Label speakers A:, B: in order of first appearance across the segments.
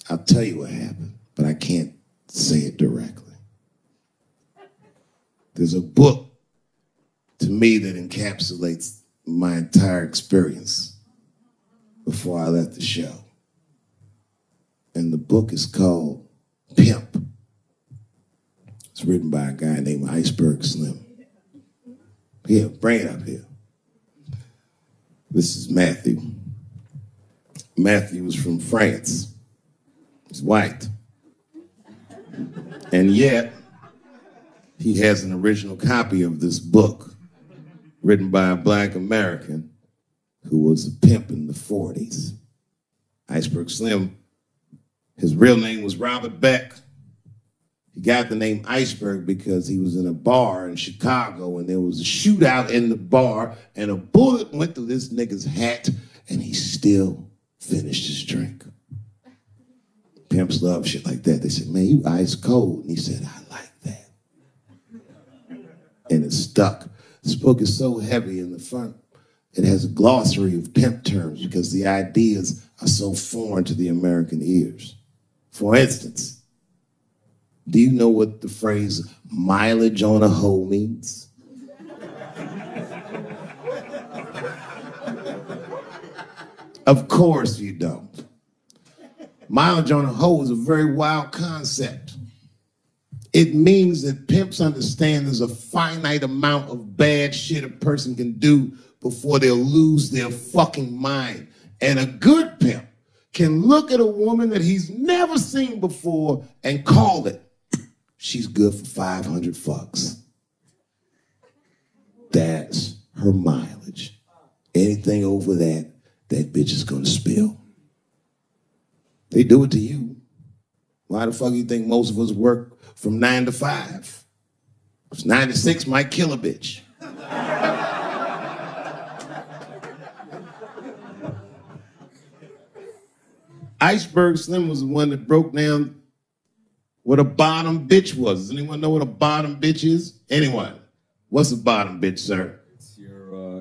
A: I'll tell you what happened, but I can't say it directly. There's a book to me that encapsulates my entire experience before I left the show. And the book is called Pimp. It's written by a guy named Iceberg Slim. Here, bring it up here. This is Matthew. Matthew was from France. He's white. And yet, he has an original copy of this book written by a black American who was a pimp in the 40s. Iceberg Slim, his real name was Robert Beck. He got the name Iceberg because he was in a bar in Chicago and there was a shootout in the bar and a bullet went through this nigga's hat and he still finished his drink. Pimps love shit like that. They said, man, you ice cold. And he said, I like that. And it stuck. This book is so heavy in the front. It has a glossary of pimp terms because the ideas are so foreign to the American ears. For instance, do you know what the phrase mileage on a hoe means? Of course you don't. Mileage on a hoe is a very wild concept. It means that pimps understand there's a finite amount of bad shit a person can do before they'll lose their fucking mind. And a good pimp can look at a woman that he's never seen before and call it, she's good for 500 fucks. That's her mileage. Anything over that, that bitch is gonna spill. They do it to you. Why the fuck do you think most of us work from 9 to 5? 'Cause 9 to 6 might kill a bitch. Iceberg Slim was the one that broke down what a bottom bitch was. Does anyone know what a bottom bitch is? Anyone? What's a bottom bitch, sir?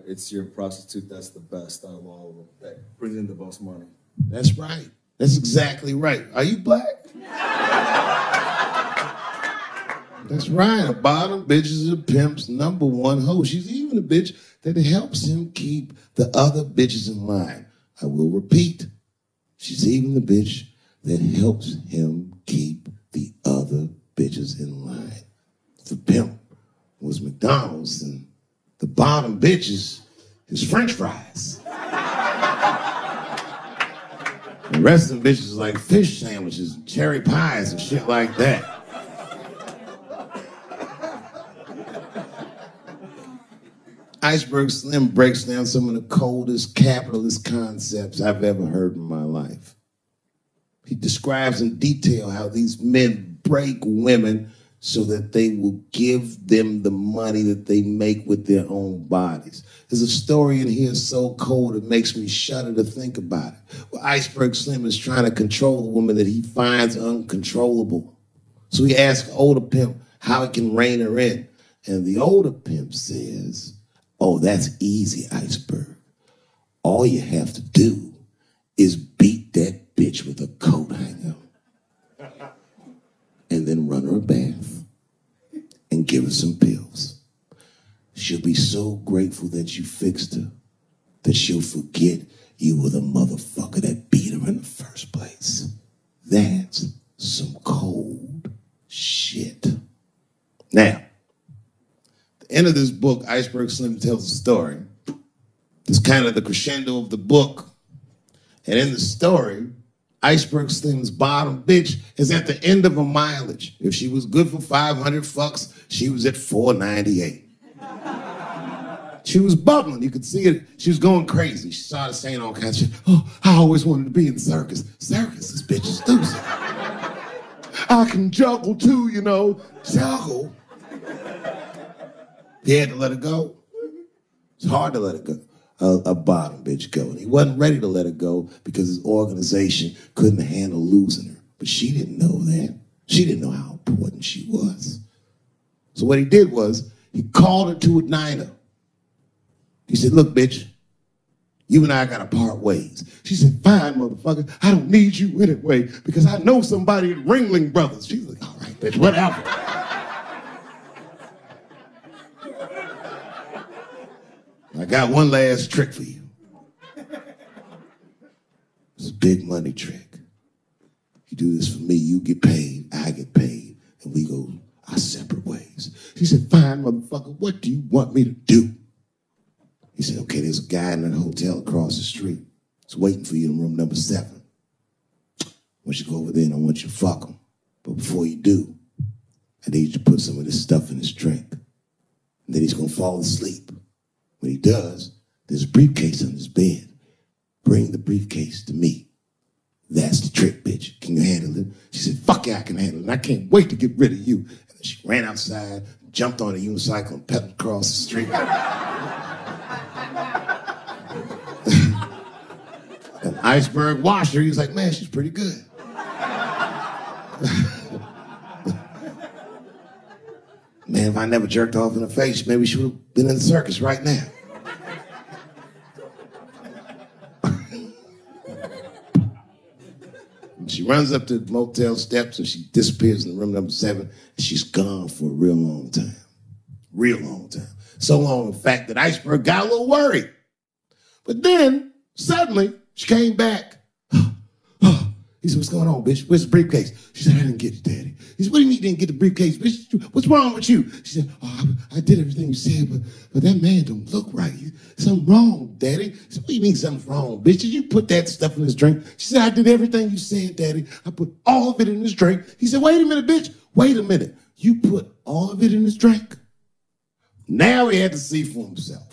B: It's your prostitute that's the best out of all of them, that brings in the most money.
A: That's right. That's exactly right. Are you black? That's right. A bottom bitch is a pimp's number one hoe. She's even a bitch that helps him keep the other bitches in line. I will repeat. She's even the bitch that helps him keep the other bitches in line. The pimp was McDonald's and the bottom bitch is French fries. The rest of them bitches is like fish sandwiches and cherry pies and shit like that. Iceberg Slim breaks down some of the coldest capitalist concepts I've ever heard in my life. He describes in detail how these men break women so that they will give them the money that they make with their own bodies. There's a story in here so cold it makes me shudder to think about it. Well, Iceberg Slim is trying to control a woman that he finds uncontrollable. So he asks the older pimp how he can rein her in. And the older pimp says, oh, that's easy, Iceberg. All you have to do is beat that bitch with a coat hanger and then run her a bath and give her some pills. She'll be so grateful that you fixed her that she'll forget you were the motherfucker that beat her in the first place. That's some cold shit. Now, at the end of this book, Iceberg Slim tells a story. It's kind of the crescendo of the book. And in the story, Iceberg Slim's bottom bitch is at the end of her mileage. If she was good for 500 fucks, she was at 498. She was bubbling. You could see it. She was going crazy. She started saying all kinds of shit. Oh, I always wanted to be in circus. Circus, this bitch is stupid. I can juggle too, you know. Juggle. He had to let her go. It's hard to let her go. A bottom bitch go. And he wasn't ready to let her go because his organization couldn't handle losing her. But she didn't know that. She didn't know how important she was. So what he did was he called her to a diner. He said, look, bitch, You and I gotta part ways. She said, fine, motherfucker. I don't need you anyway because I know somebody at Ringling Brothers. She's like, all right, bitch, whatever. I got one last trick for you. It's a big money trick. You do this for me, you get paid, I get paid, and we go our separate ways. She said, fine, motherfucker, what do you want me to do? He said, okay, there's a guy in a hotel across the street. He's waiting for you in room number 7. Once you go over there and I want you to fuck him. But before you do, I need you to put some of this stuff in his drink. And then he's gonna fall asleep. When he does, there's a briefcase on his bed. Bring the briefcase to me. That's the trick, bitch. Can you handle it? She said, fuck yeah, I can handle it. And I can't wait to get rid of you. And then she ran outside, jumped on a unicycle and pedaled across the street. An iceberg washed her. He was like, man, she's pretty good. Man, if I never jerked off in her face, maybe she would have been in the circus right now. She runs up to the motel steps and she disappears in room number 7. And she's gone for a real long time. Real long time. So long, in fact, that Iceberg got a little worried. But then, suddenly, she came back. He said, what's going on, bitch? Where's the briefcase? She said, I didn't get it, Daddy. He said, what do you mean you didn't get the briefcase, bitch? What's wrong with you? She said, oh, I did everything you said, but that man don't look right. Something wrong, Daddy. He said, what do you mean something's wrong, bitch? Did you put that stuff in his drink? She said, I did everything you said, Daddy. I put all of it in his drink. He said, wait a minute, bitch. Wait a minute. You put all of it in his drink? Now he had to see for himself.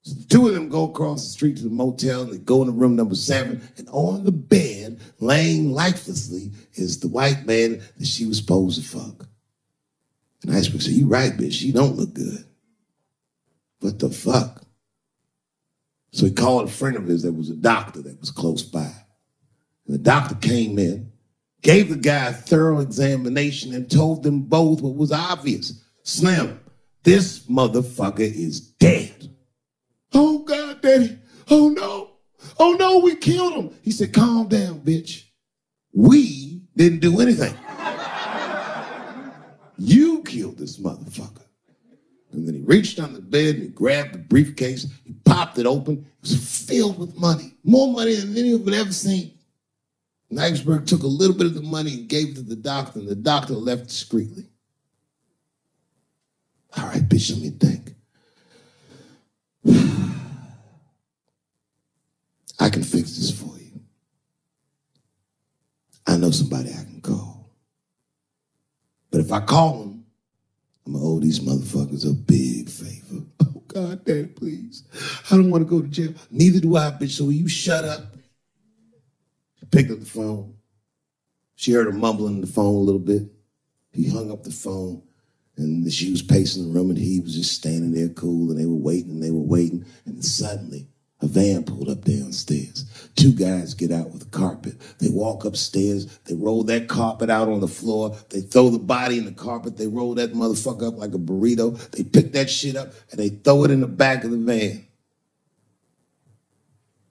A: So the two of them go across the street to the motel, and they go into room number 7, and on the bed, laying lifelessly, is the white man that she was supposed to fuck. And Iceberg said, you right, bitch, she don't look good. What the fuck? So he called a friend of his that was a doctor that was close by. And the doctor came in, gave the guy a thorough examination, and told them both what was obvious. Slim, this motherfucker is dead. Oh, God, Daddy. Oh, no. Oh, no, we killed him. He said, calm down, bitch. We didn't do anything. You killed this motherfucker. And then he reached under the bed and he grabbed the briefcase. He popped it open. It was filled with money. More money than any of them had ever seen. And Iceberg took a little bit of the money and gave it to the doctor, and the doctor left discreetly. All right, bitch, let me think. I can fix this for you. I know somebody I can call. But if I call them, I'm going to owe these motherfuckers a big favor. Oh, God, Daddy, please. I don't want to go to jail. Neither do I, bitch, so will you shut up? She picked up the phone. She heard him mumbling on the phone a little bit. He hung up the phone, and she was pacing the room, and he was just standing there cool, and they were waiting, and suddenly a van pulled up downstairs. 2 guys get out with a carpet. They walk upstairs. They roll that carpet out on the floor. They throw the body in the carpet. They roll that motherfucker up like a burrito. They pick that shit up, and they throw it in the back of the van.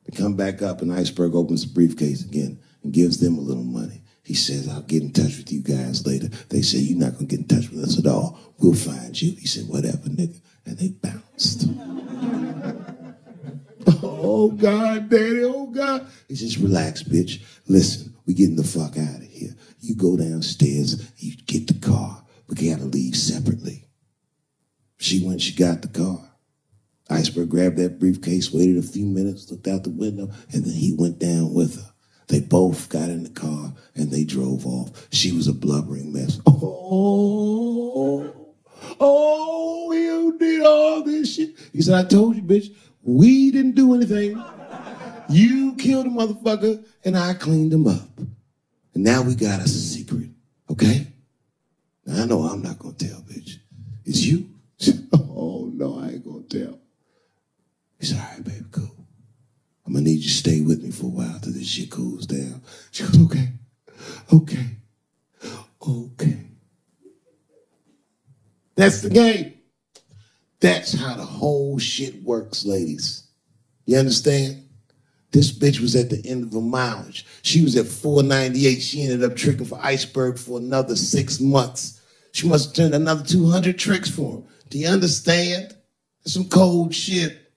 A: They come back up, and Iceberg opens the briefcase again and gives them a little money. He says, I'll get in touch with you guys later. They say, you're not going to get in touch with us at all. We'll find you. He said, whatever, nigga. And they bounced. Oh, God, Daddy, oh, God. He says, relax, bitch. Listen, we getting the fuck out of here. You go downstairs, you get the car. We got to leave separately. She went, she got the car. Iceberg grabbed that briefcase, waited a few minutes, looked out the window, and then he went down with her. They both got in the car, and they drove off. She was a blubbering mess. Oh, you did all this shit. He said, I told you, bitch. We didn't do anything. You killed a motherfucker, and I cleaned him up. And now we got us a secret, okay? Now, I know I'm not going to tell, bitch. It's you. Oh, no, I ain't going to tell. He said, all right, baby, cool. I'm going to need you to stay with me for a while till this shit cools down. She goes, okay, okay, okay. That's the game. That's how the whole shit works, ladies. You understand? This bitch was at the end of her mileage. She was at 498. She ended up tricking for Iceberg for another 6 months. She must have turned another 200 tricks for him. Do you understand? That's some cold shit.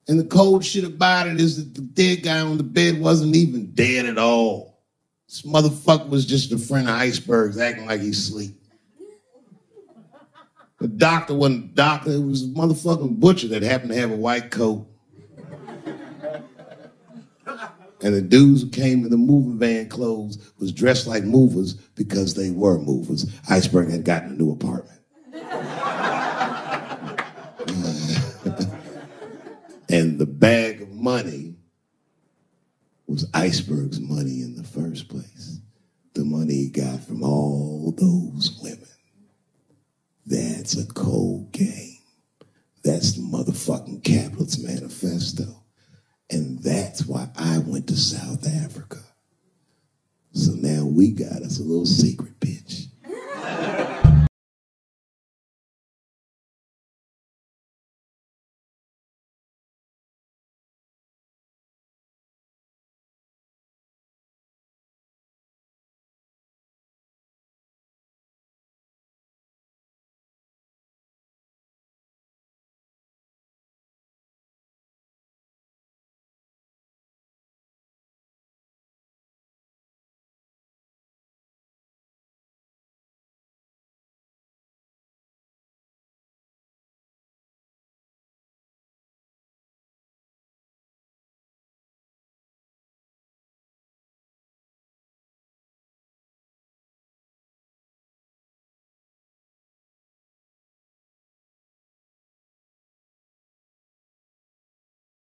A: And the cold shit about it is that the dead guy on the bed wasn't even dead at all. This motherfucker was just a friend of Iceberg's acting like he's asleep. The doctor wasn't a doctor. It was a motherfucking butcher that happened to have a white coat. And the dudes who came in the moving van clothes was dressed like movers because they were movers. Iceberg had gotten a new apartment. And the bag of money was Iceberg's money in the first place. The money he got from all those women. That's a cold game. That's the motherfucking capitalist manifesto. And that's why I went to South Africa. So now we got us a little secret.